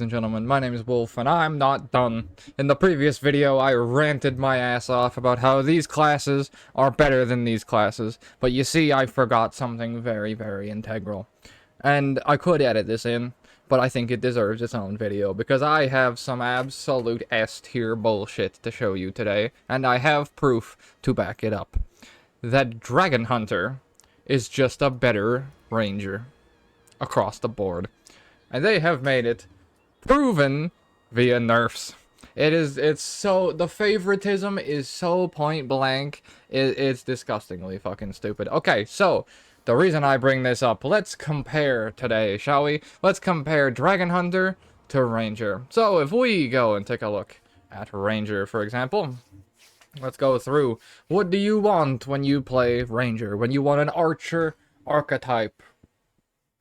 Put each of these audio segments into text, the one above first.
And gentlemen, my name is Wolf, and I'm not done. In the previous video, I ranted my ass off about how these classes are better than these classes, but you see, I forgot something very, very integral. And I could edit this in, but I think it deserves its own video, because I have some absolute S-tier bullshit to show you today, and I have proof to back it up. That Dragonhunter is just a better ranger across the board. And they have made it proven via nerfs. It's so, the favoritism is so point blank, it's disgustingly fucking stupid. Okay, so, the reason I bring this up, let's compare today, shall we? Let's compare Dragonhunter to Ranger. So, if we go and take a look at Ranger, for example, let's go through, what do you want when you play Ranger? When you want an archer archetype,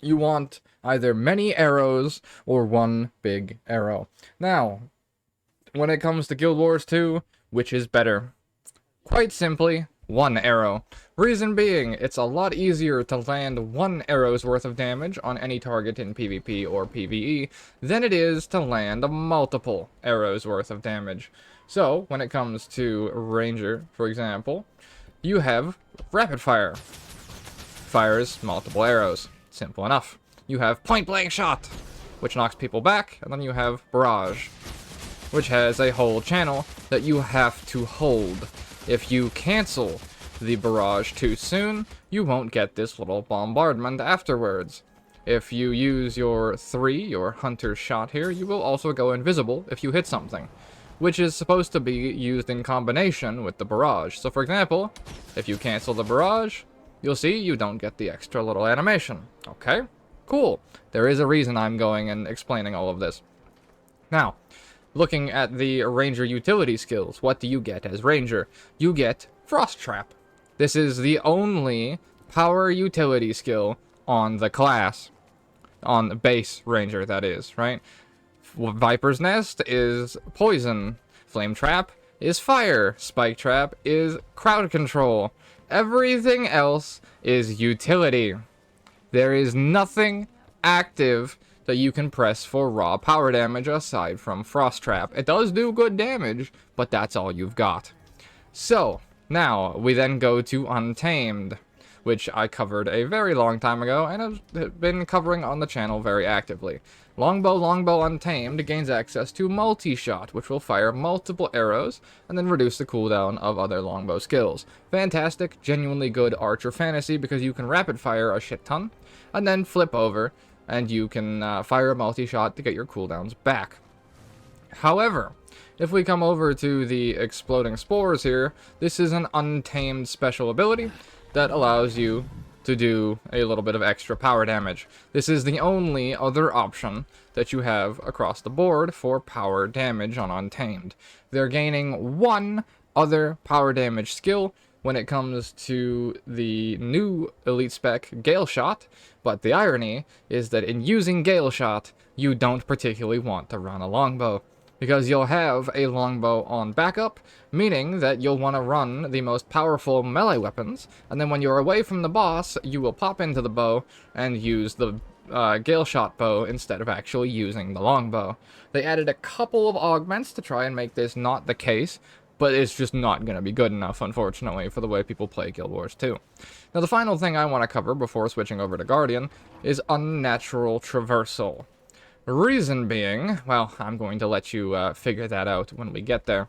you want either many arrows or one big arrow. Now, when it comes to Guild Wars 2, which is better? Quite simply, one arrow. Reason being, it's a lot easier to land one arrow's worth of damage on any target in PvP or PvE than it is to land multiple arrows worth of damage. So, when it comes to Ranger, for example, you have Rapid Fire. Fires multiple arrows. Simple enough. You have Point Blank Shot, which knocks people back, and then you have Barrage, which has a whole channel that you have to hold. If you cancel the Barrage too soon, you won't get this little bombardment afterwards. If you use your Hunter's Shot here, you will also go invisible if you hit something, which is supposed to be used in combination with the Barrage. So for example, if you cancel the Barrage, you'll see you don't get the extra little animation. Okay? Cool. There is a reason I'm going and explaining all of this. Now, looking at the Ranger utility skills, what do you get as Ranger? You get Frost Trap. This is the only power utility skill on the class. On the base Ranger, that is, right? Viper's Nest is Poison. Flame Trap is Fire. Spike Trap is Crowd Control. Everything else is utility. There is nothing active that you can press for raw power damage aside from Frost Trap. It does do good damage, but that's all you've got. So, now we then go to Untamed, which I covered a very long time ago and have been covering on the channel very actively. Longbow Untamed gains access to multi-shot, which will fire multiple arrows and then reduce the cooldown of other longbow skills. Fantastic, genuinely good archer fantasy because you can rapid fire a shit ton and then flip over and you can fire a multi-shot to get your cooldowns back. However, if we come over to the Exploding Spores here, this is an Untamed special ability that allows you to do a little bit of extra power damage. This is the only other option that you have across the board for power damage on Untamed. They're gaining one other power damage skill when it comes to the new elite spec Gale Shot, but the irony is that in using Gale Shot, you don't particularly want to run a longbow, because you'll have a longbow on backup, meaning that you'll want to run the most powerful melee weapons, and then when you're away from the boss, you will pop into the bow and use the Gale Shot bow instead of actually using the longbow. They added a couple of augments to try and make this not the case, but it's just not going to be good enough, unfortunately, for the way people play Guild Wars 2. Now, the final thing I want to cover before switching over to Guardian is Unnatural Traversal. Reason being, well, I'm going to let you figure that out when we get there.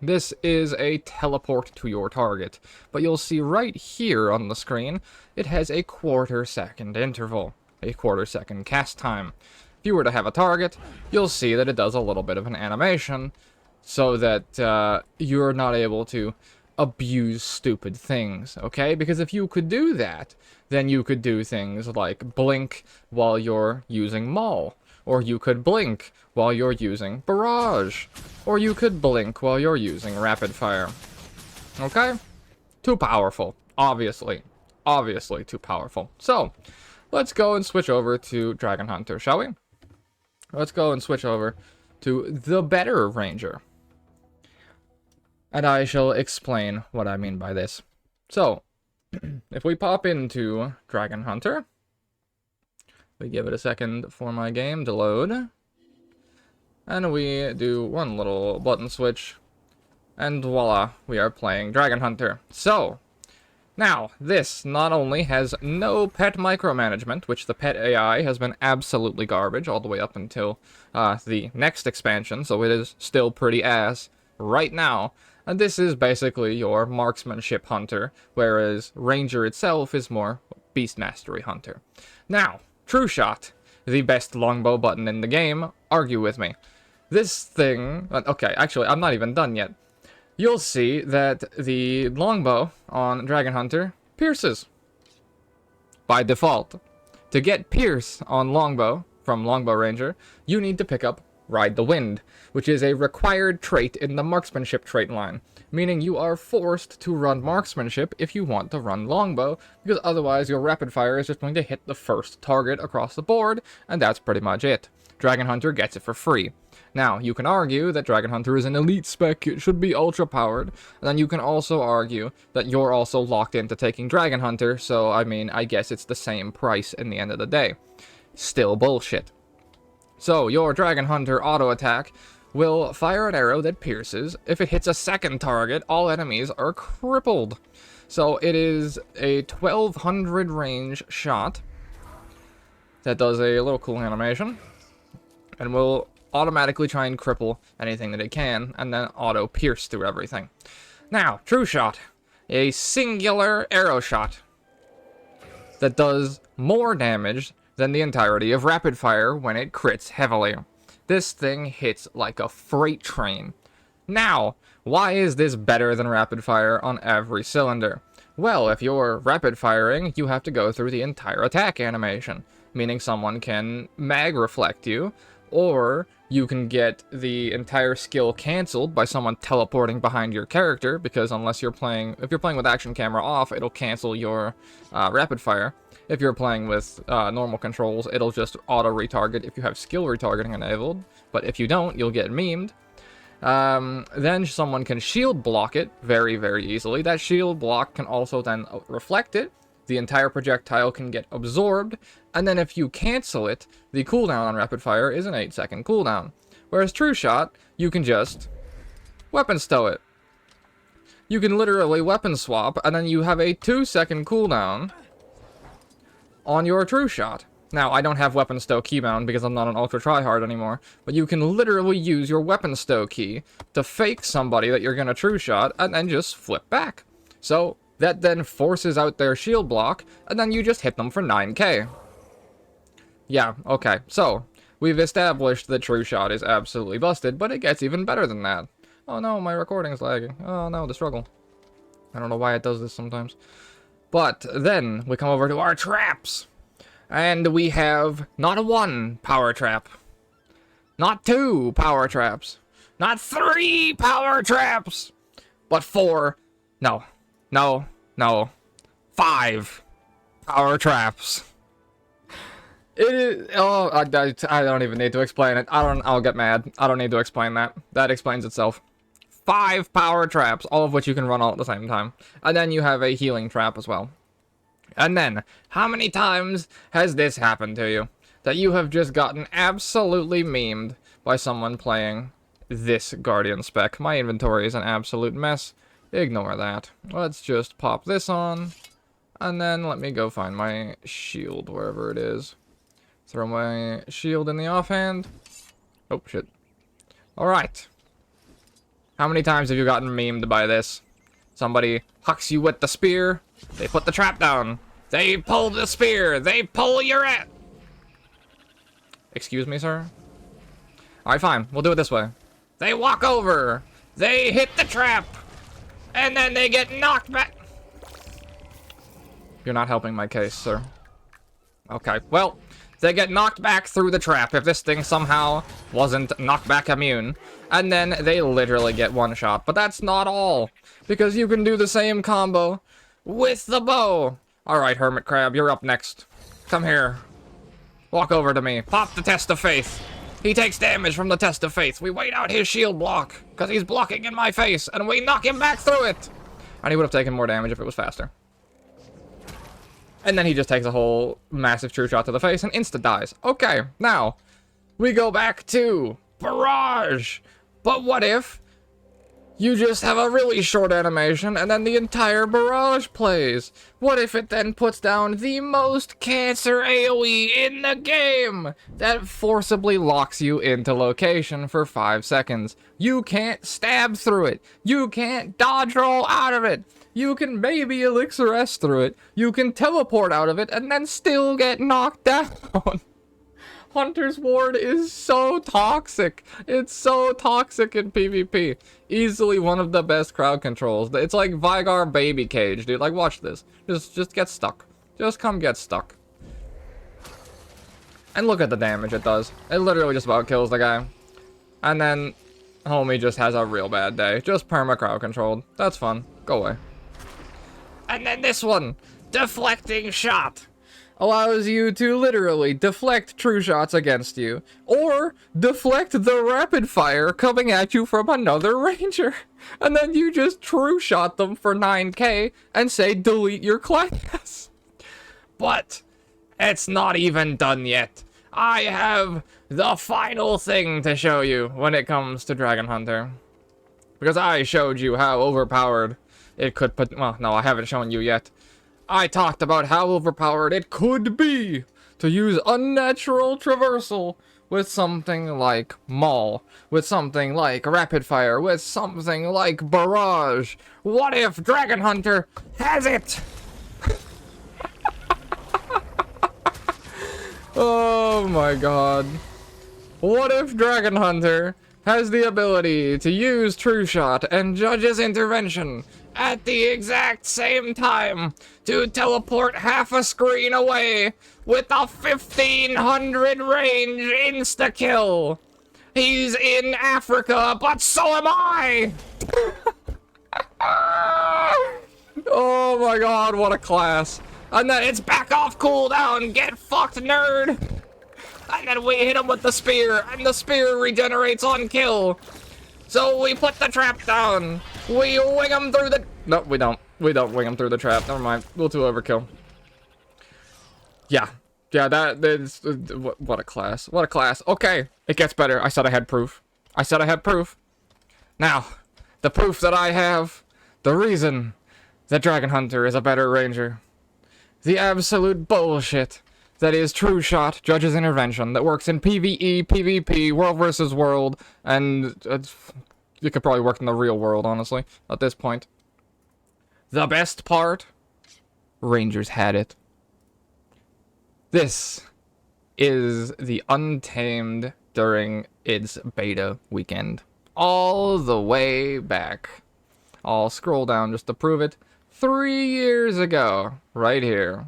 This is a teleport to your target, but you'll see right here on the screen, it has a quarter-second interval, a quarter-second cast time. If you were to have a target, you'll see that it does a little bit of an animation, so that you're not able to abuse stupid things, okay? Because if you could do that, then you could do things like blink while you're using Maul. Or you could blink while you're using Barrage. Or you could blink while you're using Rapid Fire. Okay? Too powerful. Obviously. Obviously too powerful. So, let's go and switch over to Dragonhunter, shall we? Let's go and switch over to the better Ranger. And I shall explain what I mean by this. So, if we pop into Dragonhunter, we give it a second for my game to load. And we do one little button switch. And voila, we are playing Dragonhunter. So, now, this not only has no pet micromanagement, which the pet AI has been absolutely garbage all the way up until the next expansion, so it is still pretty ass right now. And this is basically your marksmanship hunter, whereas Ranger itself is more beast mastery hunter. Now, True Shot, the best longbow button in the game, argue with me. This thing, okay, actually, I'm not even done yet. You'll see that the longbow on Dragonhunter pierces by default. To get pierce on longbow from Longbow Ranger, you need to pick up Ride the Wind, which is a required trait in the marksmanship trait line, meaning you are forced to run marksmanship if you want to run longbow, because otherwise your rapid fire is just going to hit the first target across the board, and that's pretty much it. Dragonhunter gets it for free. Now, you can argue that Dragonhunter is an elite spec, it should be ultra-powered, and then you can also argue that you're also locked into taking Dragonhunter, so, I mean, I guess it's the same price in the end of the day. Still bullshit. So, your Dragonhunter auto-attack will fire an arrow that pierces. If it hits a second target, all enemies are crippled. So, it is a 1200 range shot that does a little cool animation, and will automatically try and cripple anything that it can, and then auto-pierce through everything. Now, True Shot, a singular arrow shot that does more damage than the entirety of Rapid Fire when it crits heavily. This thing hits like a freight train. Now, why is this better than Rapid Fire on every cylinder? Well, if you're rapid firing, you have to go through the entire attack animation, meaning someone can mag reflect you, or you can get the entire skill canceled by someone teleporting behind your character, because if you're playing with action camera off, it'll cancel your rapid fire. If you're playing with normal controls, it'll just auto-retarget if you have skill retargeting enabled, but if you don't, you'll get memed. Then someone can shield block it very, very easily. That shield block can also then reflect it. The entire projectile can get absorbed, and then if you cancel it, the cooldown on rapid fire is an 8-second cooldown. Whereas True Shot, you can just weapon stow it. You can literally weapon swap, and then you have a 2-second cooldown on your True Shot. Now, I don't have weapon stow keybound because I'm not an ultra tryhard anymore, but you can literally use your weapon stow key to fake somebody that you're gonna True Shot, and then just flip back. So, that then forces out their shield block, and then you just hit them for 9k. Yeah, okay, so, we've established that True Shot is absolutely busted, but it gets even better than that. Oh no, my recording's lagging. Oh no, the struggle. I don't know why it does this sometimes. But then, we come over to our traps. And we have not 1 power trap, not 2 power traps, not 3 power traps, but 5 power traps. It is, oh, I don't even need to explain it. I'll get mad. I don't need to explain that. That explains itself. 5 power traps, all of which you can run all at the same time. And then you have a healing trap as well. And then, how many times has this happened to you? That you have just gotten absolutely memed by someone playing this Guardian spec. My inventory is an absolute mess. Ignore that. Let's just pop this on. And then let me go find my shield, wherever it is. Throw my shield in the offhand. Oh, shit. Alright. How many times have you gotten memed by this? Somebody hucks you with the spear. They put the trap down. They pull the spear. They pull your ass. Excuse me, sir? Alright, fine. We'll do it this way. They walk over. They hit the trap. And then they get knocked back. You're not helping my case, sir. Okay, well, they get knocked back through the trap if this thing somehow wasn't knockback immune. And then they literally get one shot. But that's not all. Because you can do the same combo with the bow. Alright, Hermit Crab, you're up next. Come here. Walk over to me. Pop the Test of Faith. He takes damage from the Test of Faith. We wait out his shield block, because he's blocking in my face, and we knock him back through it. And he would have taken more damage if it was faster. And then he just takes a whole massive True Shot to the face and insta-dies. Okay, now, we go back to barrage. But what if you just have a really short animation and then the entire barrage plays? What if it then puts down the most cancer AoE in the game that forcibly locks you into location for 5 seconds? You can't stab through it. You can't dodge roll out of it. You can maybe Elixir S through it. You can teleport out of it and then still get knocked down. Hunter's Ward is so toxic. It's so toxic in PvP. Easily one of the best crowd controls. It's like Vigar baby cage, dude. Like, watch this. Just get stuck. Just come get stuck. And look at the damage it does. It literally just about kills the guy. And then homie just has a real bad day. Just perma crowd controlled. That's fun. Go away. And then this one, deflecting shot, allows you to literally deflect true shots against you, or deflect the rapid fire coming at you from another ranger, and then you just true shot them for 9k and say delete your class. But it's not even done yet. I have the final thing to show you when it comes to Dragonhunter, because I showed you how overpowered it could put. Well, no, I haven't shown you yet. I talked about how overpowered it could be to use unnatural traversal with something like Maul, with something like Rapid Fire, with something like Barrage. What if Dragonhunter has it? Oh my god. What if Dragonhunter has the ability to use True Shot and Judge's Intervention at the exact same time to teleport half a screen away with a 1500 range insta-kill? He's in Africa, but so am I! Oh my god, what a class. And then it's back off cooldown, get fucked, nerd! And then we hit him with the spear, and the spear regenerates on kill. So we put the trap down. We wing him through the... No, we don't. We don't wing him through the trap. Never mind. We'll do overkill. Yeah. Yeah, that is... What a class. What a class. Okay. It gets better. I said I had proof. I said I had proof. Now, the proof that I have, the reason that Dragonhunter is a better ranger, the absolute bullshit that is True Shot, Judge's Intervention, that works in PvE, PvP, World versus World, and it could probably work in the real world, honestly, at this point. The best part? Rangers had it. This is the Untamed during its beta weekend. All the way back. I'll scroll down just to prove it. 3 years ago, right here.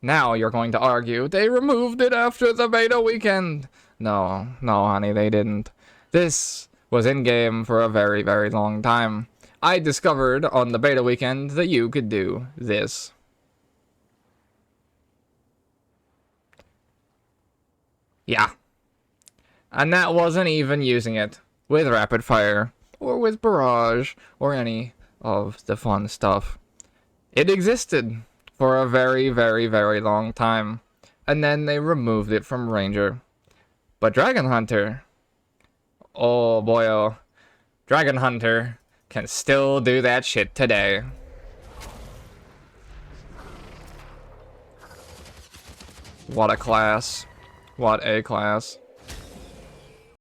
Now you're going to argue they removed it after the beta weekend. No, honey, they didn't. This was in-game for a very, very long time. I discovered on the beta weekend that you could do this. Yeah. And that wasn't even using it with Rapid Fire, or with Barrage, or any of the fun stuff. It existed for a very, very, very long time, and then they removed it from Ranger. But Dragonhunter, oh boy, oh, Dragonhunter can still do that shit today. What a class. What a class.